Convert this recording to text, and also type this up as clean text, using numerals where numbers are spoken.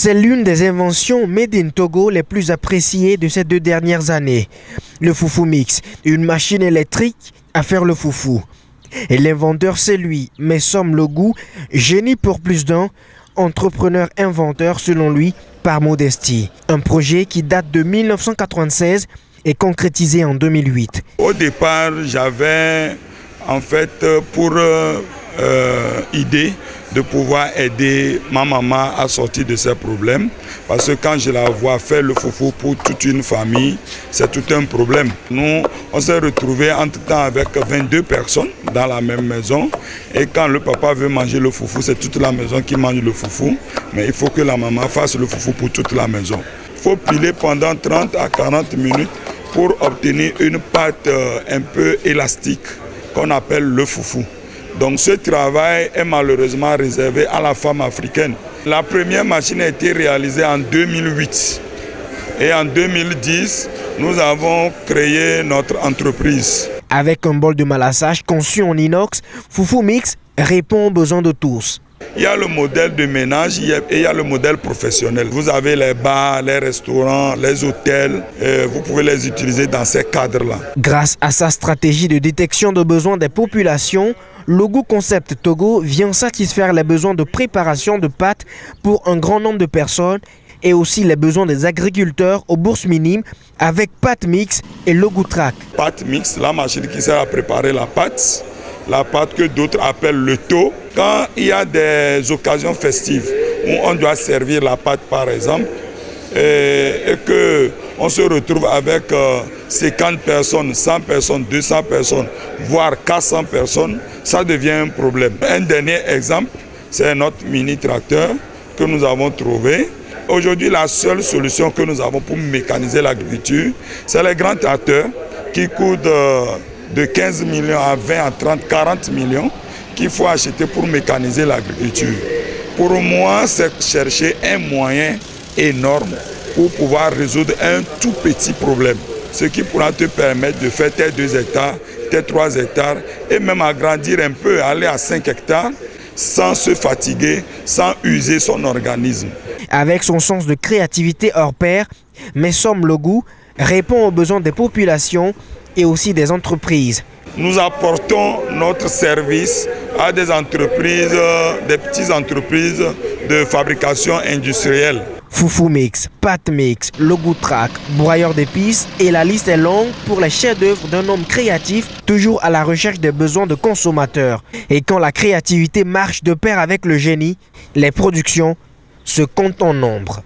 C'est l'une des inventions made in Togo les plus appréciées de ces 2 dernières années. Le foufou mix, une machine électrique à faire le foufou. Et l'inventeur, c'est lui, Messom Logou, génie pour plus d'un, entrepreneur-inventeur selon lui, par modestie. Un projet qui date de 1996 et concrétisé en 2008. Au départ, j'avais en fait pour idée de pouvoir aider ma maman à sortir de ses problèmes. Parce que quand je la vois faire le foufou pour toute une famille, c'est tout un problème. Nous, on s'est retrouvés entre-temps avec 22 personnes dans la même maison. Et quand le papa veut manger le foufou, c'est toute la maison qui mange le foufou. Mais il faut que la maman fasse le foufou pour toute la maison. Il faut piler pendant 30 à 40 minutes pour obtenir une pâte un peu élastique qu'on appelle le foufou. Donc ce travail est malheureusement réservé à la femme africaine. La première machine a été réalisée en 2008. Et en 2010, nous avons créé notre entreprise. Avec un bol de malassage conçu en inox, Foufou Mix répond aux besoins de tous. Il y a le modèle de ménage et il y a le modèle professionnel. Vous avez les bars, les restaurants, les hôtels. Vous pouvez les utiliser dans ces cadres-là. Grâce à sa stratégie de détection de besoins des populations, Logou Concept Togo vient satisfaire les besoins de préparation de pâtes pour un grand nombre de personnes et aussi les besoins des agriculteurs aux bourses minimes avec Pâte Mix et Logou Track. Pâte Mix, la machine qui sert à préparer la pâte que d'autres appellent le taux. Quand il y a des occasions festives où on doit servir la pâte par exemple et qu'on se retrouve avec 50 personnes, 100 personnes, 200 personnes, voire 400 personnes, ça devient un problème. Un dernier exemple, c'est notre mini-tracteur que nous avons trouvé. Aujourd'hui, la seule solution que nous avons pour mécaniser l'agriculture, c'est les grands tracteurs qui coûtent de 15 millions à 20 à 30, 40 millions qu'il faut acheter pour mécaniser l'agriculture. Pour moi, c'est chercher un moyen énorme pour pouvoir résoudre un tout petit problème. Ce qui pourra te permettre de faire tes 2 hectares, tes 3 hectares et même agrandir un peu, aller à 5 hectares sans se fatiguer, sans user son organisme. Avec son sens de créativité hors pair, Messom Logou répond aux besoins des populations et aussi des entreprises. Nous apportons notre service à des entreprises, des petites entreprises de fabrication industrielle. Foufou Mix, Pâte Mix, Logou Track, broyeur d'épices et la liste est longue pour les chefs-d'œuvre d'un homme créatif toujours à la recherche des besoins de consommateurs. Et quand la créativité marche de pair avec le génie, les productions se comptent en nombre.